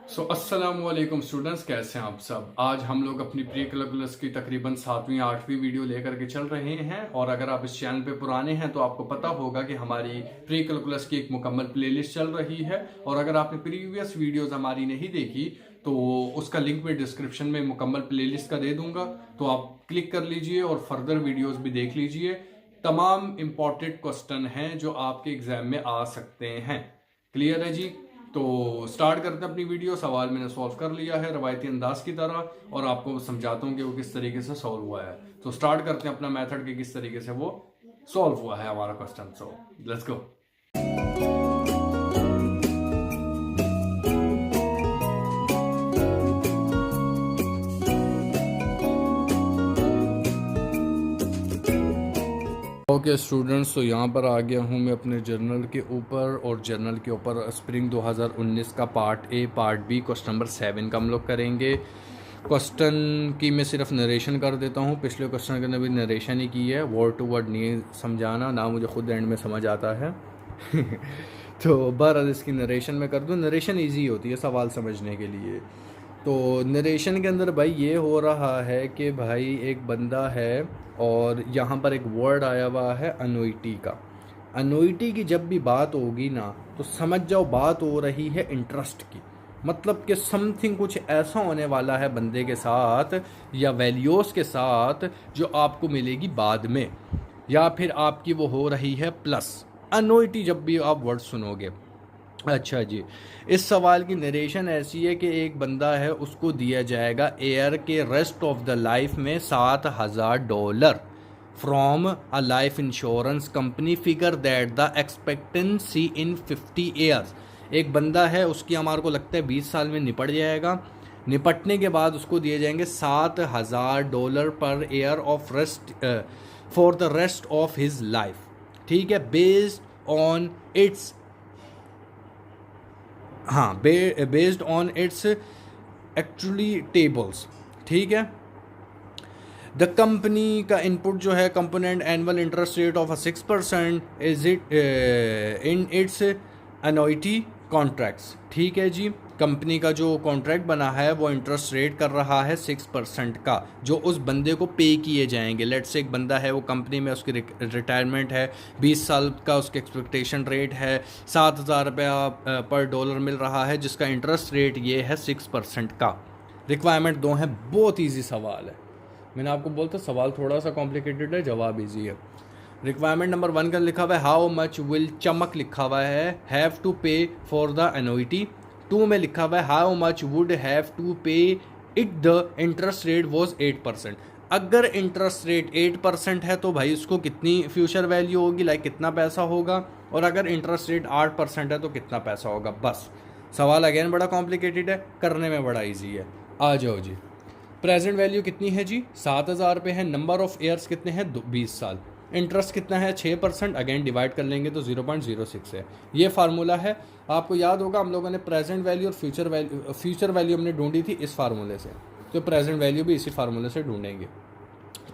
अस्सलाम वालेकुम स्टूडेंट्स, कैसे हैं आप सब। आज हम लोग अपनी प्री कैलकुलस की तकरीबन 7वीं 8वीं वीडियो लेकर के चल रहे हैं। और अगर आप इस चैनल पे पुराने हैं तो आपको पता होगा कि हमारी प्री कैलकुलस की एक मुकम्मल प्लेलिस्ट चल रही है। और अगर आपने प्रीवियस वीडियोस हमारी नहीं देखी तो उसका लिंक मैं डिस्क्रिप्शन में मुकम्मल प्लेलिस्ट का दे दूंगा, तो आप क्लिक कर लीजिए और फर्दर वीडियोज भी देख लीजिए। तमाम इंपॉर्टेंट क्वेश्चन हैं जो आपके एग्जाम में आ सकते हैं। क्लियर है जी। तो स्टार्ट करते हैं अपनी वीडियो। सवाल मैंने सॉल्व कर लिया है रवायती अंदाज की तरह, और आपको समझाता हूँ कि वो किस तरीके से सॉल्व हुआ है। तो स्टार्ट करते हैं अपना मेथड कि किस तरीके से वो सॉल्व हुआ है हमारा question. So let's go. Okay students, तो यहाँ पर आ गया हूँ मैं अपने जर्नल के ऊपर, और जर्नल के ऊपर स्प्रिंग 2019 का part A part B question number 7 का हम लोग करेंगे। क्वेश्चन की मैं सिर्फ नरेशन कर देता हूँ। पिछले क्वेश्चन के अंदर भी नरेशन ही की है, वर्ड टू वर्ड नहीं समझाना ना, मुझे खुद एंड में समझ आता है। तो बहरहाल इसकी नरेशन में कर दूँ। नरेशन ईजी होती है सवाल समझने के लिए। तो नरेशन के अंदर भाई ये हो रहा है कि भाई एक बंदा है और यहाँ पर एक वर्ड आया हुआ है अनुइटी का। अनुइटी की जब भी बात होगी ना तो समझ जाओ बात हो रही है इंटरेस्ट की। मतलब कि समथिंग कुछ ऐसा होने वाला है बंदे के साथ या वैल्यूज़ के साथ जो आपको मिलेगी बाद में, या फिर आपकी वो हो रही है प्लस। अनुइटी जब भी आप वर्ड सुनोगे। अच्छा जी, इस सवाल की नरेशन ऐसी है कि एक बंदा है, उसको दिया जाएगा एयर के रेस्ट ऑफ द लाइफ में $7,000 from a life insurance company. Figure that the expectancy in 50 years. एक बंदा है, उसकी हमारे को लगता है 20 साल में निपट जाएगा। निपटने के बाद उसको दिए जाएंगे $7,000 पर year of rest for the rest of his life. ठीक है, बेस्ड ऑन इट्स, हाँ, based on its actually tables. ठीक है, द कंपनी का इनपुट जो है component annual interest rate of 6% is it in its annuity contracts. ठीक है जी, कंपनी का जो कॉन्ट्रैक्ट बना है वो इंटरेस्ट रेट कर रहा है 6% का, जो उस बंदे को पे किए जाएंगे। लेट से एक बंदा है, वो कंपनी में उसकी रिटायरमेंट है, 20 साल का उसके एक्सपेक्टेशन रेट है, $7,000 पर डॉलर मिल रहा है, जिसका इंटरेस्ट रेट ये है 6% का। रिक्वायरमेंट 2 है। बहुत ईजी सवाल है, मैंने आपको बोलता सवाल थोड़ा सा कॉम्प्लिकेटेड है, जवाब इजी है। रिक्वायरमेंट नंबर 1 का लिखा हुआ है हाउ मच विल चमक लिखा हुआ है have to pay for the annuity. 2 में लिखा हुआ है how much would have to pay it the interest rate was 8%। अगर इंटरेस्ट रेट 8% है तो भाई उसको कितनी फ्यूचर वैल्यू होगी, लाइक कितना पैसा होगा। और अगर इंटरेस्ट रेट 8% है तो कितना पैसा होगा। बस सवाल अगेन बड़ा कॉम्प्लिकेटेड है, करने में बड़ा ईजी है। आ जाओ जी। प्रेजेंट वैल्यू कितनी है जी, 7,000 है। नंबर ऑफ ईयर्स कितने हैं, 20 साल। इंटरेस्ट कितना है, 6%। अगेन डिवाइड कर लेंगे तो 0.06 है। ये फार्मूला है, आपको याद होगा हम लोगों ने प्रेजेंट वैल्यू और फ्यूचर वैल्यू हमने ढूंढी थी इस फार्मूले से, तो प्रेजेंट वैल्यू भी इसी फार्मूले से ढूंढेंगे।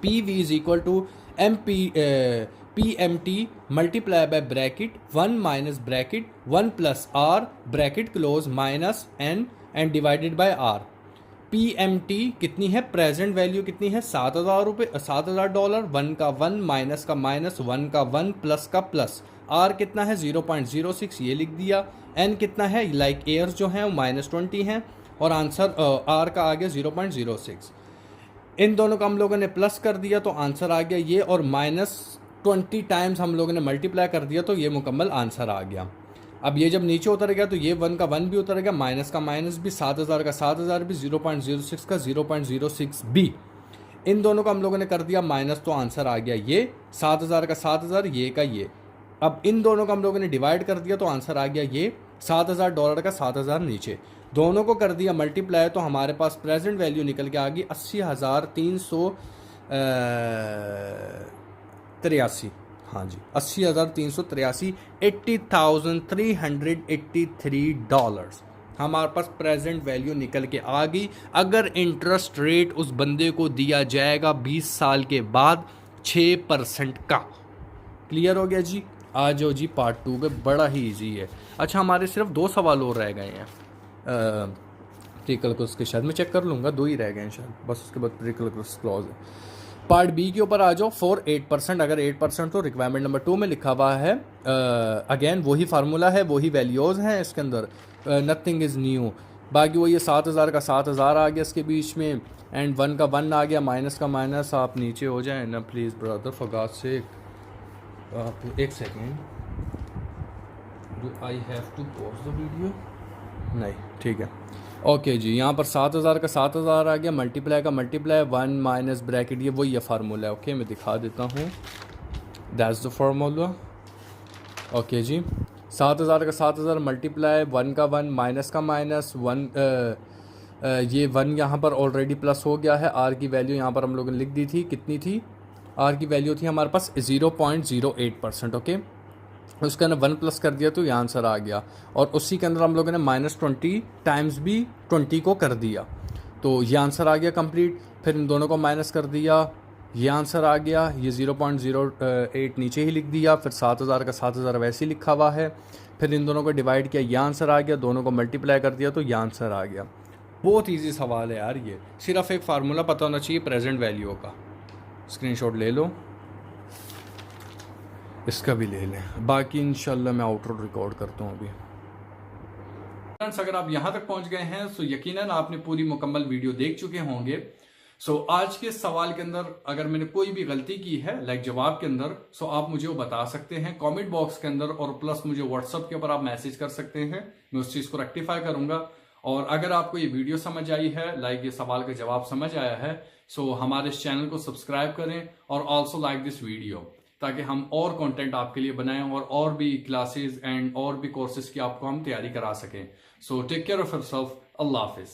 P V is equal to P M T multiply by bracket 1 minus bracket 1 plus R bracket close minus N and divided by R. P M T कितनी है, प्रेजेंट वैल्यू कितनी है, $7,000। 1 का 1 माइनस का माइनस 1 का 1 प्लस का plus. Are कितना है 0.06, ये लिख दिया। एन कितना है, लाइक एयर्स जो हैं वो -20 हैं, और आंसर आर का आ गया 0.06। इन दोनों का हम लोगों ने प्लस कर दिया तो आंसर आ गया ये, और -20 टाइम्स हम लोगों ने मल्टीप्लाई कर दिया तो ये मुकम्मल आंसर आ गया। अब ये जब नीचे उतर गया तो ये 1 का 1 भी उतर गया, माइनस का माइनस भी, 7,000 का 7,000 भी, 0.06 का 0.06 भी। इन दोनों का हम लोगों ने कर दिया माइनस, तो आंसर आ गया ये 7,000 का 7,000, ये का ये। अब इन दोनों का हम लोगों ने डिवाइड कर दिया तो आंसर आ गया ये $7,000 का 7,000 नीचे। दोनों को कर दिया मल्टीप्लाई तो हमारे पास प्रेजेंट वैल्यू निकल के आ गई 80,383। हाँ जी, 80,383, $80,383 हमारे पास प्रेजेंट वैल्यू निकल के आ गई। अगर इंटरेस्ट रेट उस बंदे को दिया जाएगा 20 साल के बाद 6% का। क्लियर हो गया जी। आ जाओ जी पार्ट 2 पे, बड़ा ही इजी है। अच्छा, हमारे सिर्फ 2 सवाल और रह गए हैं। प्रीकैलकुलस के शायद मैं चेक कर लूँगा, 2 ही रह गए हैं शायद, बस उसके बाद प्रीकैलकुलस क्लॉज है। पार्ट बी के ऊपर आ जाओ। फॉर 8%, अगर 8% तो रिक्वायरमेंट नंबर 2 में लिखा हुआ है, अगेन वही फार्मूला है, वही वैल्यूज़ हैं इसके अंदर, नथिंग इज़ न्यू। बाकी वो ये 7,000 का 7,000 आ गया इसके बीच में, एंड 1 का 1 आ गया, माइनस का माइनस। आप नीचे हो जाए ना please brother, for God sake. आप एक second, do I have to pause the video? नहीं, ठीक है, ओके जी। यहाँ पर 7,000 का 7,000 आ गया, मल्टीप्लाई का मल्टीप्लाई, 1 माइनस ब्रैकेट, ये वही फार्मूला है। ओके मैं दिखा देता हूँ, दैट्स द फार्मूला। ओके जी, 7,000 का 7,000 मल्टीप्लाई, 1 का 1 माइनस का माइनस, 1 ये 1 यहाँ पर ऑलरेडी प्लस हो गया है। आर की वैल्यू यहाँ पर हम लोगों ने लिख दी थी, कितनी थी? आर की वैल्यू थी हमारे पास 0.08%। ओके, उसके अंदर 1 प्लस कर दिया तो ये आंसर आ गया, और उसी के अंदर हम लोगों ने -20 टाइम्स भी 20 को कर दिया, तो ये आंसर आ गया कंप्लीट। फिर इन दोनों को माइनस कर दिया, ये आंसर आ गया। ये 0.08 नीचे ही लिख दिया, फिर 7,000 का 7,000 वैसे ही लिखा हुआ है। फिर इन दोनों को डिवाइड किया, ये आंसर आ गया। दोनों को मल्टीप्लाई कर दिया तो ये आंसर आ गया। बहुत ईजी सवाल है यार ये, सिर्फ एक फार्मूला पता होना चाहिए प्रेजेंट वैल्यू का। स्क्रीनशॉट ले लो, इसका भी ले लें, बाकी इंशाल्लाह मैं आउटरो रिकॉर्ड करता हूँ अभी। फ्रेंड्स, अगर आप यहाँ तक पहुँच गए हैं तो यकीनन आपने पूरी मुकम्मल वीडियो देख चुके होंगे। आज के सवाल के अंदर अगर मैंने कोई भी गलती की है लाइक जवाब के अंदर, आप मुझे वो बता सकते हैं कमेंट बॉक्स के अंदर, और प्लस मुझे व्हाट्सएप के ऊपर आप मैसेज कर सकते हैं, मैं उस चीज़ को रेक्टिफाई करूंगा। और अगर आपको ये वीडियो समझ आई है, लाइक ये सवाल का जवाब समझ आया है, हमारे इस चैनल को सब्सक्राइब करें और ऑल्सो लाइक दिस वीडियो, ताकि हम और कंटेंट आपके लिए बनाएं और भी क्लासेस एंड और भी कोर्सेज की आपको हम तैयारी करा सकें। टेक केयर ऑफ योरसेल्फ, अल्लाह हाफिज।